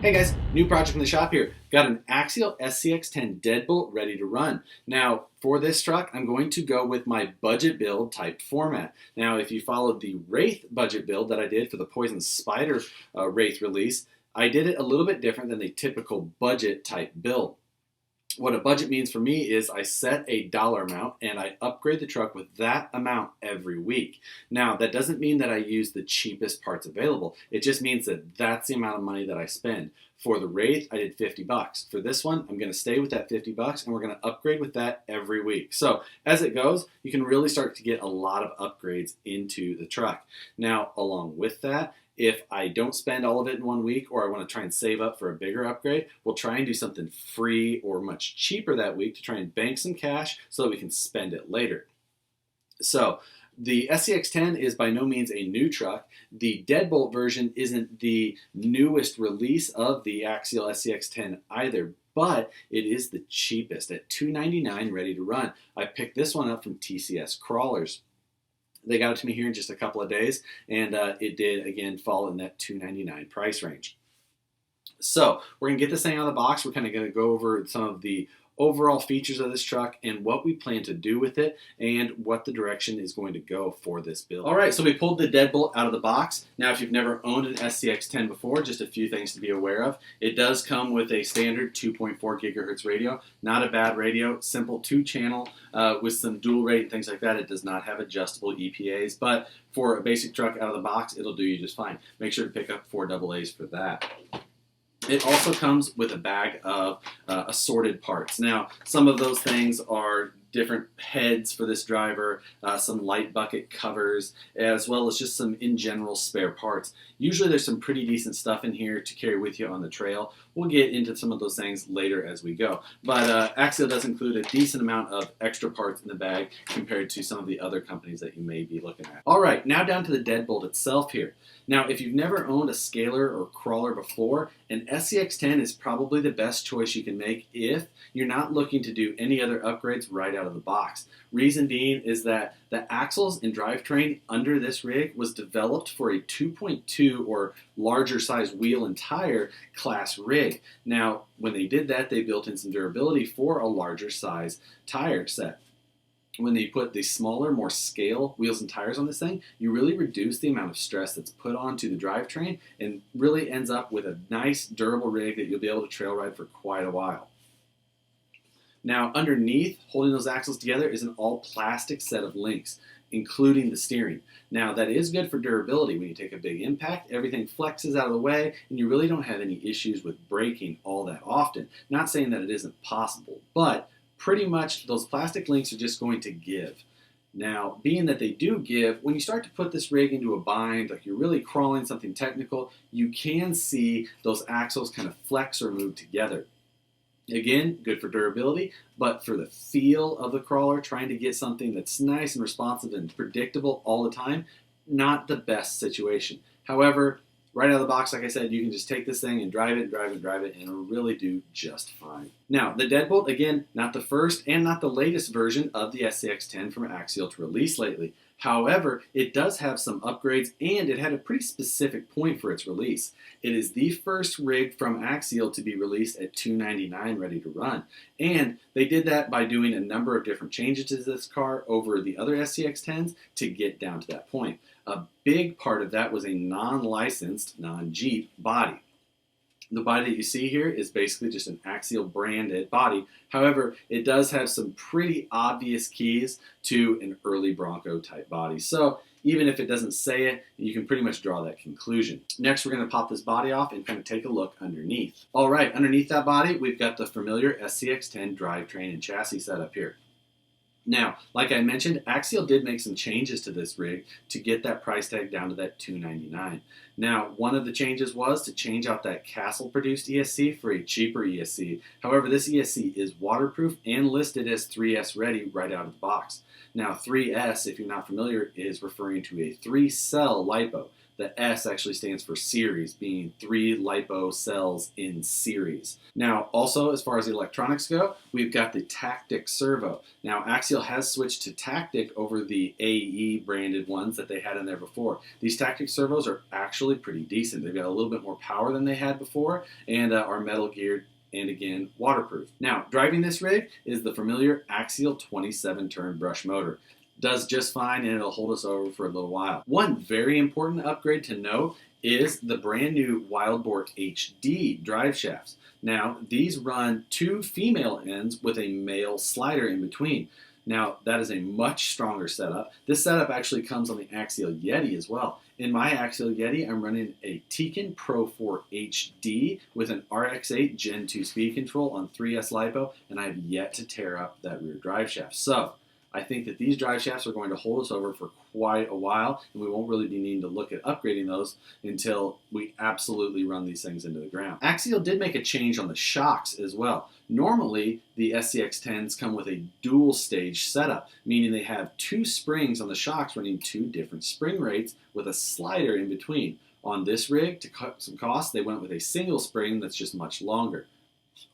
Hey guys, new project in the shop here. Got an Axial SCX10 Deadbolt ready to run. Now, for this truck, I'm going to go with my budget build type format. Now, if you followed the Wraith budget build that I did for the Poison Spider Wraith release, I did it a little bit different than the typical budget type build. What a budget means for me is I set a dollar amount and I upgrade the truck with that amount every week. Now, that doesn't mean that I use the cheapest parts available. It just means that that's the amount of money that I spend. For the Wraith, I did 50 bucks. For this one, I'm going to stay with that 50 bucks and we're going to upgrade with that every week. So as it goes, you can really start to get a lot of upgrades into the truck. Now, along with that, if I don't spend all of it in 1 week or I want to try and save up for a bigger upgrade, we'll try and do something free or much cheaper that week to try and bank some cash so that we can spend it later. So the SCX10 is by no means a new truck. The Deadbolt version isn't the newest release of the Axial SCX10 either, but it is the cheapest at $299 ready to run. I picked this one up from TCS Crawlers. They got it to me here in just a couple of days, and it did, again, fall in that $299 price range. So we're going to get this thing out of the box. We're kind of going to go over some of the overall features of this truck and what we plan to do with it and what the direction is going to go for this build. All right, so we pulled the Deadbolt out of the box. Now, if you've never owned an SCX10 before, just a few things to be aware of. It does come with a standard 2.4 gigahertz radio. Not a bad radio, simple 2-channel with some dual rate and things like that. It does not have adjustable EPAs, but for a basic truck out of the box, it'll do you just fine. Make sure to pick up 4 AA's for that. It also comes with a bag of assorted parts. Now, some of those things are different heads for this driver, some light bucket covers, as well as just some in general spare parts. Usually there's some pretty decent stuff in here to carry with you on the trail. We'll get into some of those things later as we go. But Axial does include a decent amount of extra parts in the bag compared to some of the other companies that you may be looking at. All right, now down to the Deadbolt itself here. Now, if you've never owned a scaler or crawler before, an SCX10 is probably the best choice you can make if you're not looking to do any other upgrades right out of the box. Reason being is that the axles and drivetrain under this rig was developed for a 2.2 or larger size wheel and tire class rig. Now, when they did that, they built in some durability for a larger size tire set. When they put the smaller, more scale wheels and tires on this thing, you really reduce the amount of stress that's put onto the drivetrain and really ends up with a nice, durable rig that you'll be able to trail ride for quite a while. Now, underneath, holding those axles together is an all-plastic set of links, including the steering. Now, that is good for durability. When you take a big impact, everything flexes out of the way, and you really don't have any issues with braking all that often. Not saying that it isn't possible, but pretty much those plastic links are just going to give. Now, being that they do give, when you start to put this rig into a bind, like you're really crawling something technical, you can see those axles kind of flex or move together. Again, good for durability, but for the feel of the crawler, trying to get something that's nice and responsive and predictable all the time, not the best situation. However, right out of the box, like I said, you can just take this thing and drive it, and it'll really do just fine. Now, the Deadbolt, again, not the first and not the latest version of the SCX10 from Axial to release lately. However, it does have some upgrades, and it had a pretty specific point for its release. It is the first rig from Axial to be released at $299 ready to run. And they did that by doing a number of different changes to this car over the other SCX10s to get down to that point. A big part of that was a non-licensed, non-Jeep body. The body that you see here is basically just an Axial branded body. However, it does have some pretty obvious keys to an early Bronco type body. So even if it doesn't say it, you can pretty much draw that conclusion. Next, we're going to pop this body off and kind of take a look underneath. All right, underneath that body, we've got the familiar SCX10 drivetrain and chassis setup here. Now, like I mentioned, Axial did make some changes to this rig to get that price tag down to that $299. Now, one of the changes was to change out that Castle-produced ESC for a cheaper ESC. However, this ESC is waterproof and listed as 3S ready right out of the box. Now, 3S, if you're not familiar, is referring to a 3-cell LiPo. The S actually stands for series, being 3 lipo cells in series. Now, also, as far as the electronics go, we've got the Tactic servo. Now, Axial has switched to Tactic over the AE branded ones that they had in there before. These Tactic servos are actually pretty decent. They've got a little bit more power than they had before and are metal geared and again waterproof. Now, driving this rig is the familiar Axial 27 turn brush motor. Does just fine and it'll hold us over for a little while. One very important upgrade to note is the brand new Wildboard HD drive shafts. Now, these run 2 female ends with a male slider in between. Now, that is a much stronger setup. This setup actually comes on the Axial Yeti as well. In my Axial Yeti, I'm running a Tekin Pro 4 HD with an RX8 Gen 2 speed control on 3S LiPo, and I have yet to tear up that rear drive shaft. So, I think that these drive shafts are going to hold us over for quite a while, and we won't really be needing to look at upgrading those until we absolutely run these things into the ground. Axial did make a change on the shocks as well. Normally, the SCX10s come with a dual stage setup, meaning they have 2 springs on the shocks running 2 different spring rates with a slider in between. On this rig, to cut some costs, they went with a single spring that's just much longer.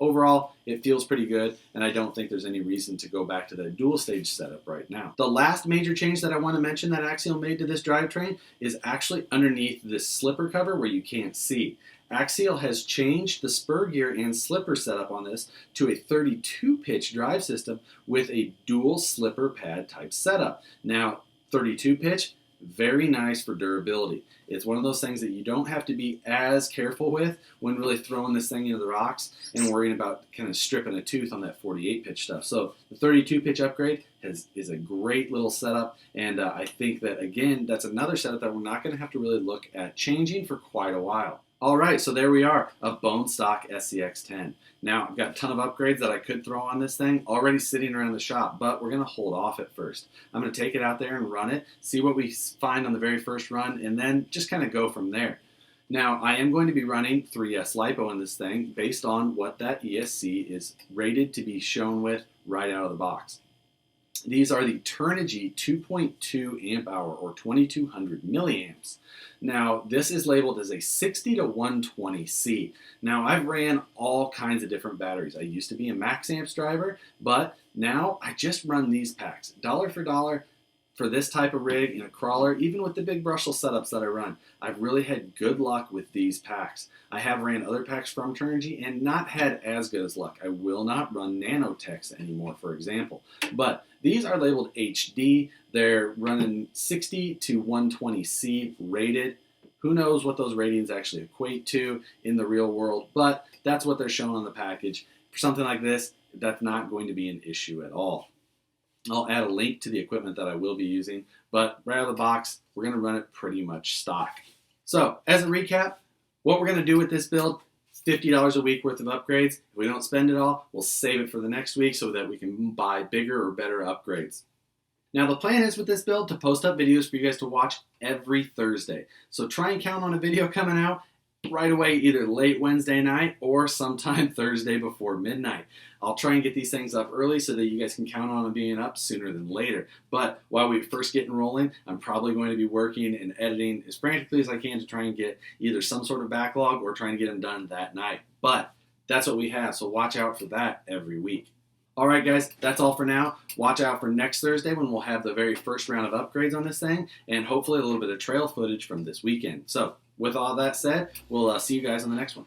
Overall, it feels pretty good, and I don't think there's any reason to go back to the dual stage setup right now. The last major change that I want to mention that Axial made to this drivetrain is actually underneath this slipper cover where you can't see. Axial has changed the spur gear and slipper setup on this to a 32 pitch drive system with a dual slipper pad type setup. Now, 32 pitch, very nice for durability. It's one of those things that you don't have to be as careful with when really throwing this thing into the rocks and worrying about kind of stripping a tooth on that 48 pitch stuff. So the 32 pitch upgrade is a great little setup, and I think that, again, that's another setup that we're not going to have to really look at changing for quite a while. All right, so there we are, a bone stock SCX10. Now, I've got a ton of upgrades that I could throw on this thing already sitting around the shop, but we're going to hold off at first. I'm going to take it out there and run it, see what we find on the very first run, and then just kind of go from there. Now, I am going to be running 3S LiPo in this thing based on what that ESC is rated to be shown with right out of the box. These are the Turnigy 2.2 amp hour or 2200 milliamps. Now, this is labeled as a 60 to 120C. Now, I've ran all kinds of different batteries. I used to be a max amps driver, but now I just run these packs. Dollar for dollar for this type of rig in a crawler, even with the big brushless setups that I run. I've really had good luck with these packs. I have ran other packs from Turnigy and not had as good as luck. I will not run Nanotechs anymore, for example. But these are labeled HD. They're running 60 to 120C rated. Who knows what those ratings actually equate to in the real world, but that's what they're showing on the package. For something like this, that's not going to be an issue at all. I'll add a link to the equipment that I will be using, but right out of the box, we're going to run it pretty much stock. So, as a recap, what we're going to do with this build, $50 a week worth of upgrades. If we don't spend it all, we'll save it for the next week so that we can buy bigger or better upgrades. Now, the plan is with this build to post up videos for you guys to watch every Thursday. So try and count on a video coming out right away, either late Wednesday night or sometime Thursday before midnight. I'll try and get these things up early so that you guys can count on them being up sooner than later. But while we first get rolling, I'm probably going to be working and editing as frantically as I can to try and get either some sort of backlog or trying to get them done that night. But that's what we have, so watch out for that every week. All right, guys, that's all for now. Watch out for next Thursday when we'll have the very first round of upgrades on this thing and hopefully a little bit of trail footage from this weekend. So with all that said, we'll see you guys on the next one.